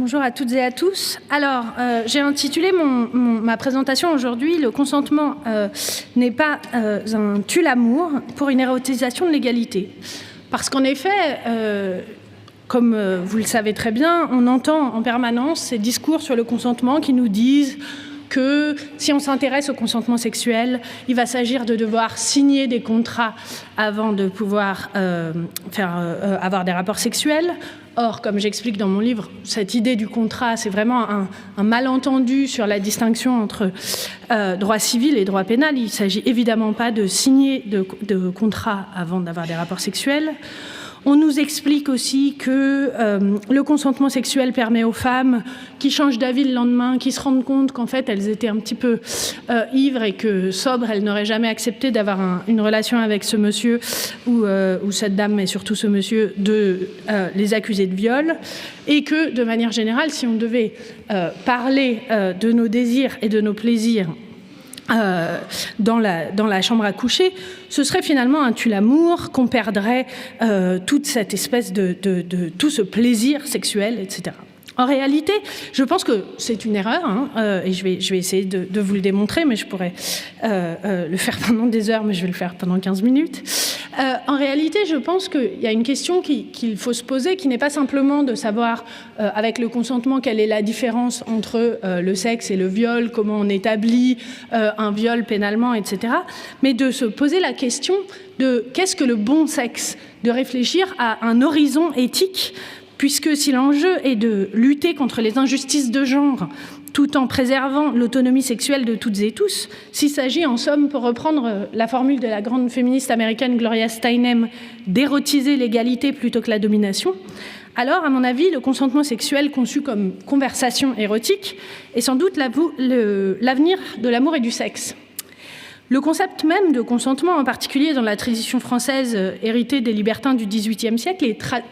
Bonjour à toutes et à tous. Alors, j'ai intitulé ma présentation aujourd'hui « Le consentement n'est pas un tue-l'amour pour une érotisation de l'égalité ». Parce qu'en effet, comme vous le savez très bien, on entend en permanence ces discours sur le consentement qui nous disent que si on s'intéresse au consentement sexuel, il va s'agir de devoir signer des contrats avant de pouvoir avoir des rapports sexuels. Or, comme j'explique dans mon livre, cette idée du contrat, c'est vraiment un malentendu sur la distinction entre droit civil et droit pénal. Il ne s'agit évidemment pas de signer de contrat avant d'avoir des rapports sexuels. On nous explique aussi que le consentement sexuel permet aux femmes qui changent d'avis le lendemain, qui se rendent compte qu'en fait elles étaient un petit peu ivres et que sobres, elles n'auraient jamais accepté d'avoir une relation avec ce monsieur ou cette dame, mais surtout ce monsieur, de les accuser de viol. Et que, de manière générale, si on devait parler de nos désirs et de nos plaisirs dans la chambre à coucher, ce serait finalement un tue-l'amour, qu'on perdrait toute cette espèce tout ce plaisir sexuel, etc. En réalité, je pense que c'est une erreur, et je vais essayer de vous le démontrer, mais je pourrais le faire pendant des heures, mais je vais le faire pendant 15 minutes. En réalité, je pense qu'il y a une question qu'il faut se poser, qui n'est pas simplement de savoir, avec le consentement, quelle est la différence entre le sexe et le viol, comment on établit un viol pénalement, etc., mais de se poser la question de qu'est-ce que le bon sexe, de réfléchir à un horizon éthique, puisque si l'enjeu est de lutter contre les injustices de genre tout en préservant l'autonomie sexuelle de toutes et tous, s'il s'agit en somme, pour reprendre la formule de la grande féministe américaine Gloria Steinem, d'érotiser l'égalité plutôt que la domination, alors, à mon avis, le consentement sexuel conçu comme conversation érotique est sans doute l'avenir de l'amour et du sexe. Le concept même de consentement, en particulier dans la tradition française héritée des libertins du XVIIIe siècle,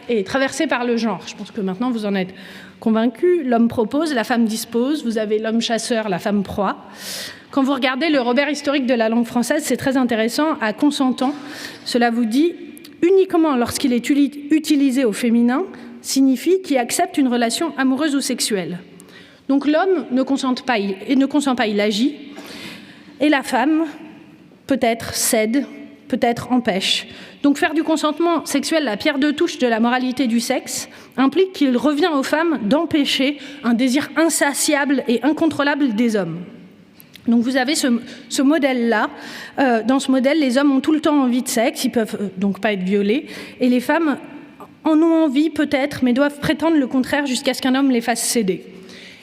est traversé par le genre. Je pense que maintenant vous en êtes convaincus. L'homme propose, la femme dispose. Vous avez l'homme chasseur, la femme proie. Quand vous regardez le Robert historique de la langue française, c'est très intéressant. À consentant, cela vous dit uniquement lorsqu'il est utilisé au féminin, signifie qu'il accepte une relation amoureuse ou sexuelle. Donc l'homme ne consent pas, il agit. Et la femme peut-être cède, peut-être empêche. Donc faire du consentement sexuel la pierre de touche de la moralité du sexe implique qu'il revient aux femmes d'empêcher un désir insatiable et incontrôlable des hommes. Donc vous avez ce modèle-là. Dans ce modèle, les hommes ont tout le temps envie de sexe, ils peuvent donc pas être violés, et les femmes en ont envie peut-être, mais doivent prétendre le contraire jusqu'à ce qu'un homme les fasse céder.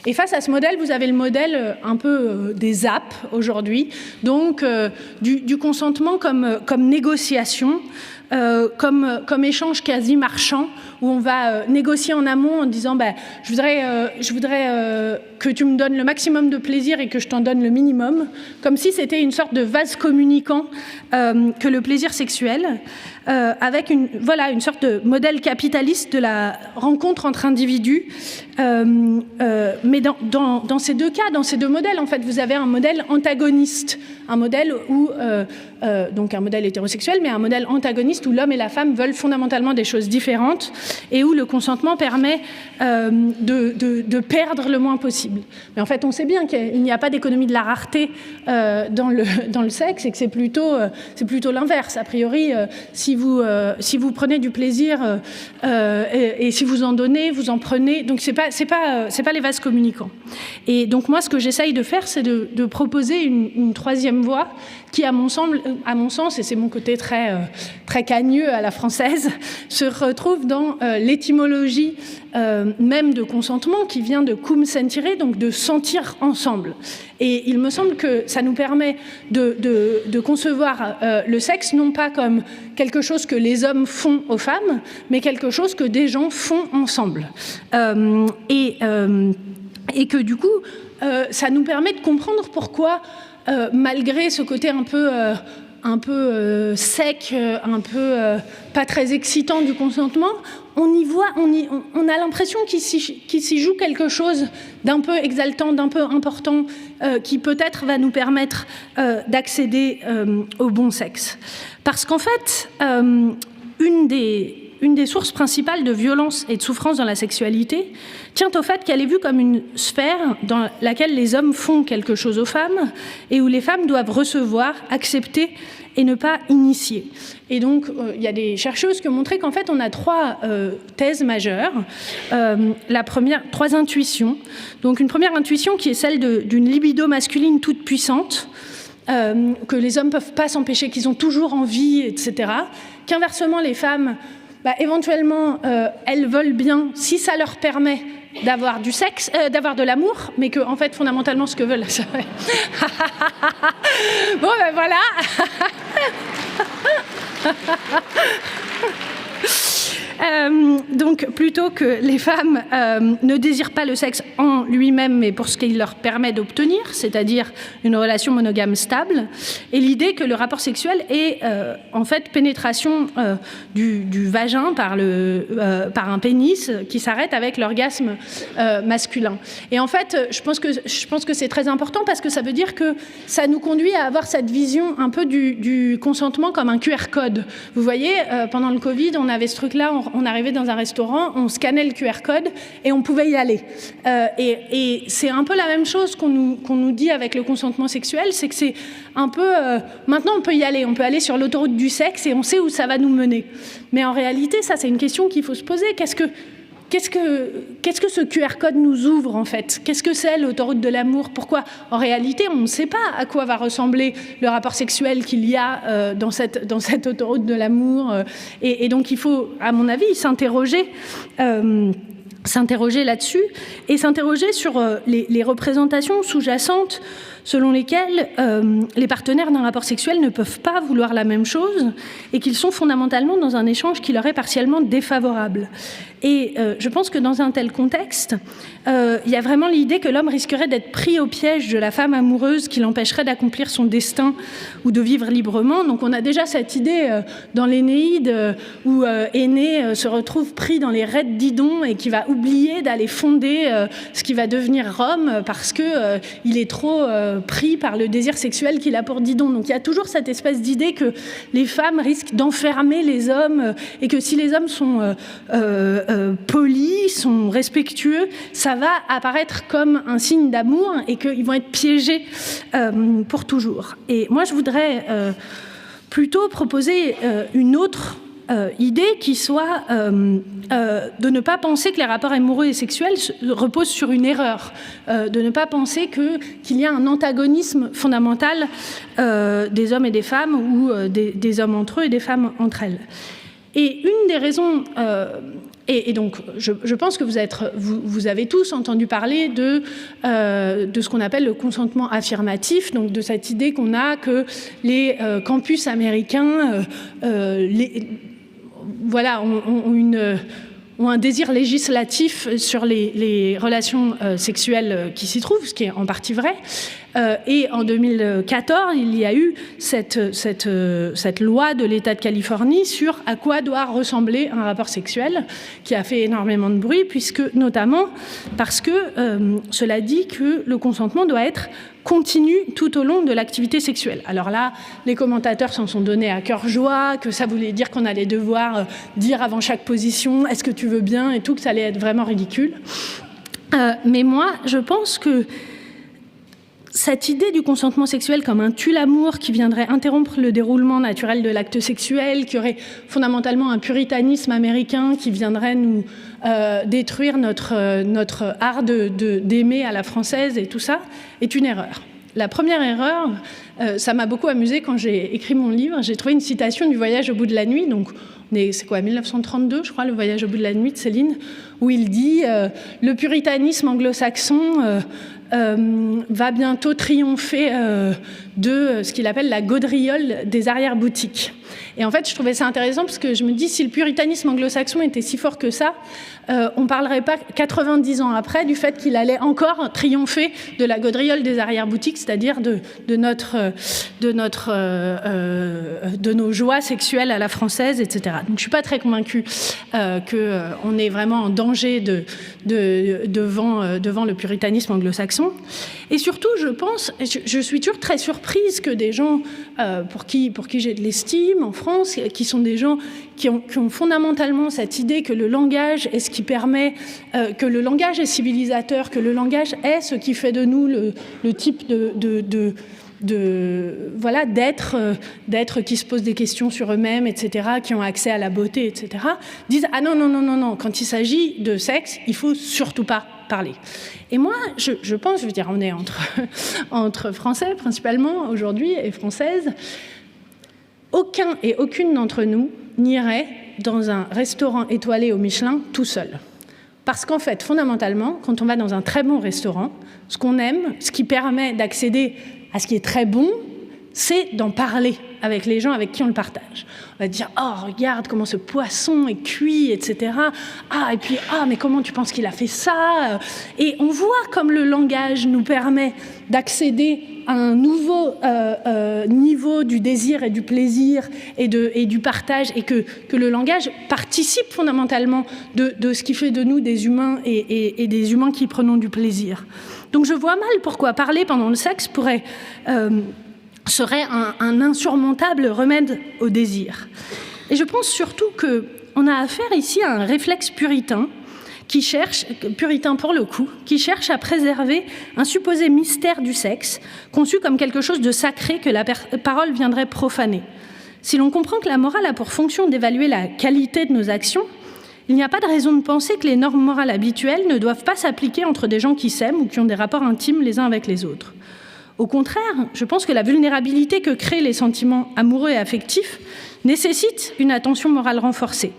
Et face à ce modèle, vous avez le modèle un peu des apps aujourd'hui, donc du consentement comme négociation, comme échange quasi marchand, où on va négocier en amont en disant je voudrais que tu me donnes le maximum de plaisir et que je t'en donne le minimum, comme si c'était une sorte de vase communicant que le plaisir sexuel, avec une sorte de modèle capitaliste de la rencontre entre individus. Mais dans ces deux cas, dans ces deux modèles, en fait, vous avez un modèle antagoniste, un modèle où donc un modèle hétérosexuel, mais un modèle antagoniste où l'homme et la femme veulent fondamentalement des choses différentes et où le consentement permet de perdre le moins possible. Mais en fait, on sait bien qu'il n'y a pas d'économie de la rareté dans le sexe et que c'est plutôt l'inverse. A priori, si vous prenez du plaisir et si vous en donnez, vous en prenez. Donc c'est pas les vases communicants. Et donc moi, ce que j'essaye de faire, c'est de proposer une troisième voie qui, à mon sens, et c'est mon côté très cagneux à la française, se retrouve dans l'étymologie même de consentement qui vient de cum sentire, donc de sentir ensemble. Et il me semble que ça nous permet de concevoir le sexe non pas comme quelque chose que les hommes font aux femmes, mais quelque chose que des gens font ensemble. Et que du coup, ça nous permet de comprendre pourquoi, malgré ce côté un peu sec, un peu pas très excitant du consentement, on a l'impression qu'il s'y joue quelque chose d'un peu exaltant, d'un peu important, qui peut-être va nous permettre d'accéder au bon sexe. Parce qu'en fait, une une des sources principales de violence et de souffrance dans la sexualité tient au fait qu'elle est vue comme une sphère dans laquelle les hommes font quelque chose aux femmes et où les femmes doivent recevoir, accepter et ne pas initier. Et donc, il y a des chercheuses qui ont montré qu'en fait, on a trois thèses majeures. Trois intuitions. Donc, une première intuition qui est celle d'une libido masculine toute puissante, que les hommes ne peuvent pas s'empêcher, qu'ils ont toujours envie, etc. Qu'inversement, les femmes, éventuellement, elles veulent bien, si ça leur permet d'avoir du sexe, d'avoir de l'amour, mais que, en fait, fondamentalement, ce que veulent... Bon, voilà. Donc, plutôt que les femmes ne désirent pas le sexe en lui-même, mais pour ce qu'il leur permet d'obtenir, c'est-à-dire une relation monogame stable, et l'idée que le rapport sexuel est en fait pénétration du vagin par un pénis qui s'arrête avec l'orgasme masculin. Et en fait, je pense que c'est très important parce que ça veut dire que ça nous conduit à avoir cette vision un peu du consentement comme un QR code. Vous voyez, pendant le Covid, on avait ce truc-là, on arrivait dans un restaurant, on scannait le QR code et on pouvait y aller. Et c'est un peu la même chose qu'on nous dit avec le consentement sexuel, c'est que c'est un peu... maintenant, on peut y aller, on peut aller sur l'autoroute du sexe et on sait où ça va nous mener. Mais en réalité, ça, c'est une question qu'il faut se poser. Qu'est-ce que ce QR code nous ouvre, en fait? Qu'est-ce que c'est l'autoroute de l'amour? Pourquoi? En réalité, on ne sait pas à quoi va ressembler le rapport sexuel qu'il y a dans cette autoroute de l'amour. Et donc, il faut, à mon avis, s'interroger là-dessus et s'interroger sur les représentations sous-jacentes selon lesquelles les partenaires d'un rapport sexuel ne peuvent pas vouloir la même chose et qu'ils sont fondamentalement dans un échange qui leur est partiellement défavorable. Et je pense que dans un tel contexte, il y a vraiment l'idée que l'homme risquerait d'être pris au piège de la femme amoureuse qui l'empêcherait d'accomplir son destin ou de vivre librement. Donc on a déjà cette idée dans l'Énéide où Énée se retrouve pris dans les raies d'Idon et qui va oublier d'aller fonder ce qui va devenir Rome parce qu'il est trop pris par le désir sexuel qu'il a pour Didon. Donc il y a toujours cette espèce d'idée que les femmes risquent d'enfermer les hommes et que si les hommes sont polis, sont respectueux, ça va apparaître comme un signe d'amour et qu'ils vont être piégés pour toujours. Et moi, je voudrais plutôt proposer une autre idée qui soit de ne pas penser que les rapports amoureux et sexuels reposent sur une erreur, de ne pas penser qu'il y a un antagonisme fondamental des hommes et des femmes ou des hommes entre eux et des femmes entre elles. Et une des raisons... Et donc, je pense que vous avez tous entendu parler de ce qu'on appelle le consentement affirmatif, donc de cette idée qu'on a que les campus américains ont un désir législatif sur les relations sexuelles qui s'y trouvent, ce qui est en partie vrai. Et en 2014, il y a eu cette loi de l'État de Californie sur à quoi doit ressembler un rapport sexuel, qui a fait énormément de bruit, notamment parce que cela dit que le consentement doit être continu tout au long de l'activité sexuelle. Alors là, les commentateurs s'en sont donnés à cœur joie, que ça voulait dire qu'on allait devoir dire avant chaque position « est-ce que tu veux bien ?» et tout, que ça allait être vraiment ridicule. Mais moi, je pense que cette idée du consentement sexuel comme un tue-l'amour qui viendrait interrompre le déroulement naturel de l'acte sexuel, qui aurait fondamentalement un puritanisme américain qui viendrait nous détruire notre art d'aimer à la française et tout ça, est une erreur. La première erreur, ça m'a beaucoup amusé quand j'ai écrit mon livre. J'ai trouvé une citation du Voyage au bout de la nuit, donc c'est quoi, 1932, je crois, le Voyage au bout de la nuit de Céline, où il dit le puritanisme anglo-saxon va bientôt triompher de ce qu'il appelle la gaudriole des arrière-boutiques. Et en fait, je trouvais ça intéressant parce que je me dis, si le puritanisme anglo-saxon était si fort que ça, on ne parlerait pas 90 ans après du fait qu'il allait encore triompher de la gaudriole des arrière-boutiques, c'est-à-dire de nos joies sexuelles à la française, etc. Donc je ne suis pas très convaincue qu'on est vraiment en danger devant le puritanisme anglo-saxon. façon. Et surtout, je suis toujours très surprise que des gens pour qui j'ai de l'estime en France, qui sont des gens qui ont fondamentalement cette idée que le langage est ce qui permet, que le langage est civilisateur, que le langage est ce qui fait de nous le type d'être qui se posent des questions sur eux-mêmes, etc., qui ont accès à la beauté, etc., disent « Ah non, quand il s'agit de sexe, il faut surtout pas parler ». Et moi, je pense, je veux dire, on est entre Français principalement aujourd'hui et Françaises, aucun et aucune d'entre nous n'irait dans un restaurant étoilé au Michelin tout seul. Parce qu'en fait, fondamentalement, quand on va dans un très bon restaurant, ce qu'on aime, ce qui permet d'accéder à ce qui est très bon, c'est d'en parler avec les gens avec qui on le partage. On va dire « Oh, regarde comment ce poisson est cuit, etc. Ah, et puis, ah, mais comment tu penses qu'il a fait ça ?» Et on voit comme le langage nous permet d'accéder à un nouveau niveau du désir et du plaisir et du partage, et que le langage participe fondamentalement de ce qui fait de nous des humains et des humains qui prenons du plaisir. Donc je vois mal pourquoi parler pendant le sexe serait un insurmontable remède au désir. Et je pense surtout qu'on a affaire ici à un réflexe puritain, puritain pour le coup, qui cherche à préserver un supposé mystère du sexe, conçu comme quelque chose de sacré que la parole viendrait profaner. Si l'on comprend que la morale a pour fonction d'évaluer la qualité de nos actions, il n'y a pas de raison de penser que les normes morales habituelles ne doivent pas s'appliquer entre des gens qui s'aiment ou qui ont des rapports intimes les uns avec les autres. Au contraire, je pense que la vulnérabilité que créent les sentiments amoureux et affectifs nécessite une attention morale renforcée.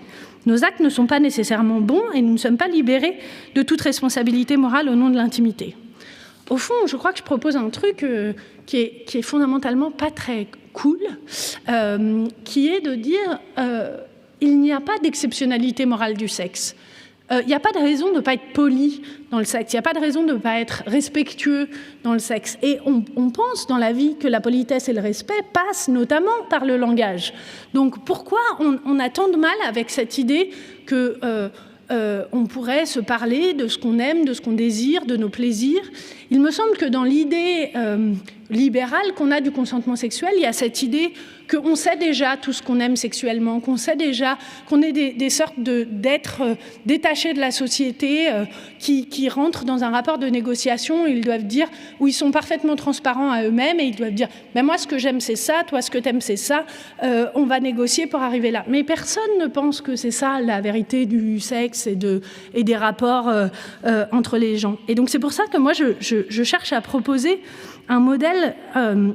Nos actes ne sont pas nécessairement bons et nous ne sommes pas libérés de toute responsabilité morale au nom de l'intimité. Au fond, je crois que je propose un truc qui est fondamentalement pas très cool, qui est de dire il n'y a pas d'exceptionnalité morale du sexe. Il n'y a pas de raison de ne pas être poli dans le sexe, il n'y a pas de raison de ne pas être respectueux dans le sexe. Et on pense dans la vie que la politesse et le respect passent notamment par le langage. Donc pourquoi on a tant de mal avec cette idée que on pourrait se parler de ce qu'on aime, de ce qu'on désire, de nos plaisirs? Il me semble que dans l'idée libérale qu'on a du consentement sexuel, il y a cette idée qu'on sait déjà tout ce qu'on aime sexuellement, qu'on sait déjà qu'on est des sortes d'êtres détachés de la société qui rentrent dans un rapport de négociation, ils doivent dire, où ils sont parfaitement transparents à eux-mêmes et ils doivent dire « moi ce que j'aime c'est ça, toi ce que t'aimes c'est ça, on va négocier pour arriver là ». Mais personne ne pense que c'est ça la vérité du sexe et des rapports entre les gens. Et donc c'est pour ça que moi je cherche à proposer un modèle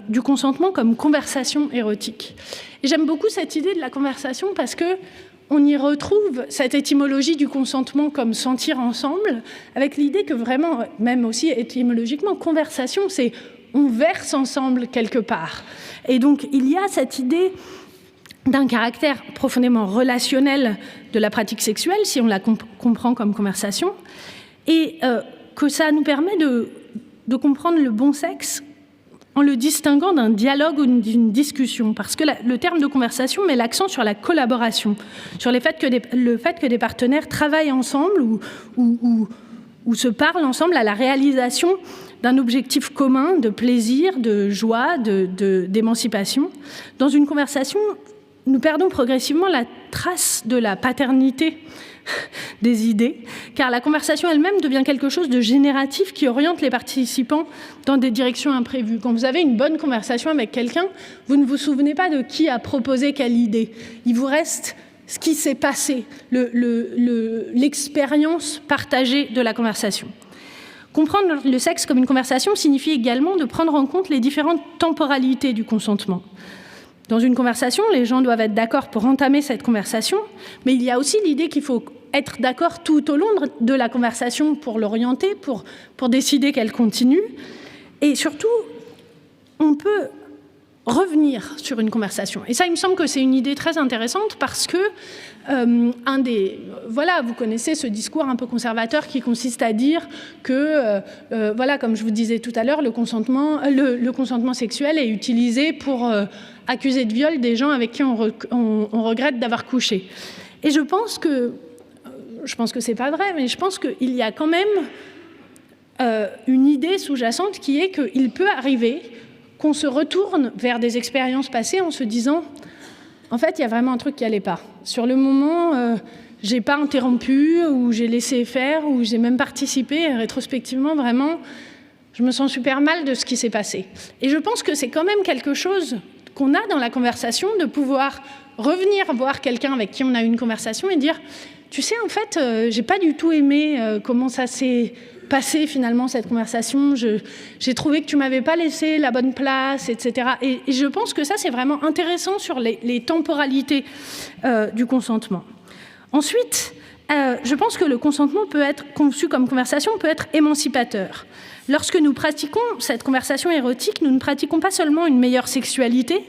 du consentement comme conversation érotique. Et j'aime beaucoup cette idée de la conversation parce qu'on y retrouve cette étymologie du consentement comme sentir ensemble, avec l'idée que vraiment, même aussi étymologiquement, conversation, c'est on verse ensemble quelque part. Et donc il y a cette idée d'un caractère profondément relationnel de la pratique sexuelle, si on la comprend comme conversation, et que ça nous permet de comprendre le bon sexe en le distinguant d'un dialogue ou d'une discussion. Parce que le terme de conversation met l'accent sur la collaboration, sur le fait que des partenaires travaillent ensemble ou se parlent ensemble à la réalisation d'un objectif commun de plaisir, de joie, d'émancipation. Dans une conversation, nous perdons progressivement la trace de la paternité des idées, car la conversation elle-même devient quelque chose de génératif qui oriente les participants dans des directions imprévues. Quand vous avez une bonne conversation avec quelqu'un, vous ne vous souvenez pas de qui a proposé quelle idée. Il vous reste ce qui s'est passé, l'expérience partagée de la conversation. Comprendre le sexe comme une conversation signifie également de prendre en compte les différentes temporalités du consentement. Dans une conversation, les gens doivent être d'accord pour entamer cette conversation, mais il y a aussi l'idée qu'il faut être d'accord tout au long de la conversation pour l'orienter, pour décider qu'elle continue. Et surtout, on peut revenir sur une conversation. Et ça, il me semble que c'est une idée très intéressante parce que vous connaissez ce discours un peu conservateur qui consiste à dire que, comme je vous disais tout à l'heure, le consentement sexuel est utilisé pour accuser de viol des gens avec qui on regrette d'avoir couché. Et je pense que c'est pas vrai, mais je pense qu'il y a quand même une idée sous-jacente qui est qu'il peut arriver qu'on se retourne vers des expériences passées en se disant en fait, il y a vraiment un truc qui n'allait pas. Sur le moment, j'ai pas interrompu, ou j'ai laissé faire, ou j'ai même participé. Et rétrospectivement, vraiment, je me sens super mal de ce qui s'est passé. Et je pense que c'est quand même quelque chose qu'on a dans la conversation, de pouvoir revenir voir quelqu'un avec qui on a eu une conversation et dire « Tu sais, en fait, j'ai pas du tout aimé comment ça s'est passé finalement cette conversation, j'ai trouvé que tu m'avais pas laissé la bonne place, etc. » Et je pense que ça, c'est vraiment intéressant sur les temporalités du consentement. Ensuite, je pense que le consentement peut être conçu comme conversation, peut être émancipateur. Lorsque nous pratiquons cette conversation érotique, nous ne pratiquons pas seulement une meilleure sexualité,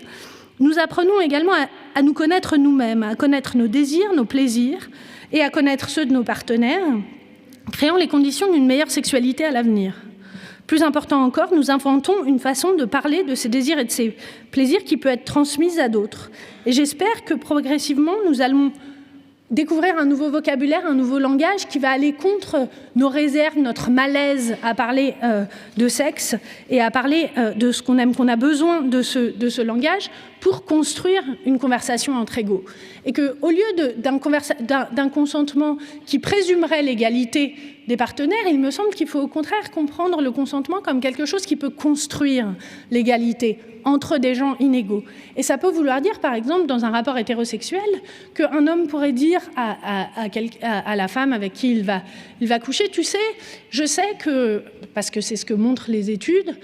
nous apprenons également à nous connaître nous-mêmes, à connaître nos désirs, nos plaisirs, et à connaître ceux de nos partenaires, créant les conditions d'une meilleure sexualité à l'avenir. Plus important encore, nous inventons une façon de parler de ces désirs et de ces plaisirs qui peut être transmise à d'autres. Et j'espère que progressivement, nous allons découvrir un nouveau vocabulaire, un nouveau langage qui va aller contre nos réserves, notre malaise à parler de sexe et à parler de ce qu'on aime, qu'on a besoin de ce langage pour construire une conversation entre égaux. Et qu'au lieu d'un consentement qui présumerait l'égalité des partenaires, il me semble qu'il faut au contraire comprendre le consentement comme quelque chose qui peut construire l'égalité entre des gens inégaux. Et ça peut vouloir dire, par exemple, dans un rapport hétérosexuel, qu'un homme pourrait dire à la femme avec qui il va coucher, tu sais, je sais que, parce que c'est ce que montrent les études,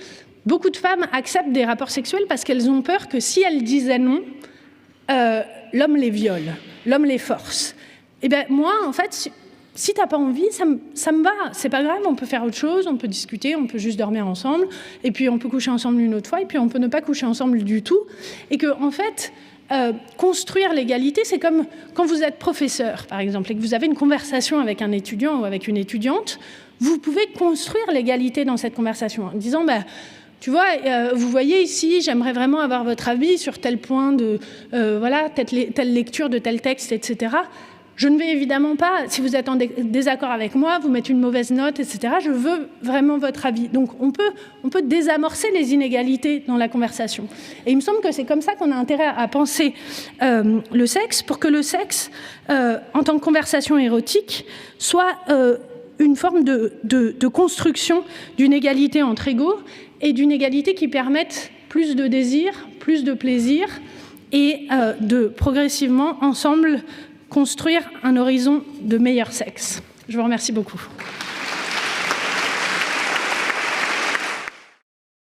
beaucoup de femmes acceptent des rapports sexuels parce qu'elles ont peur que si elles disaient non, l'homme les viole, l'homme les force. Eh bien, moi, en fait, si t'as pas envie, ça me va, c'est pas grave, on peut faire autre chose, on peut discuter, on peut juste dormir ensemble, et puis on peut coucher ensemble une autre fois, et puis on peut ne pas coucher ensemble du tout. Et que, en fait, construire l'égalité, c'est comme quand vous êtes professeur, par exemple, et que vous avez une conversation avec un étudiant ou avec une étudiante, vous pouvez construire l'égalité dans cette conversation en disant, bah, tu vois, vous voyez ici, j'aimerais vraiment avoir votre avis sur tel point de, voilà, telle lecture de tel texte, etc. Je ne vais évidemment pas, si vous êtes en désaccord avec moi, vous mettre une mauvaise note, etc. Je veux vraiment votre avis. Donc on peut désamorcer les inégalités dans la conversation. Et il me semble que c'est comme ça qu'on a intérêt à penser le sexe, pour que le sexe, en tant que conversation érotique, soit une forme de construction d'une égalité entre égaux, et d'une égalité qui permette plus de désir, plus de plaisir, et de progressivement, ensemble, construire un horizon de meilleur sexe. Je vous remercie beaucoup.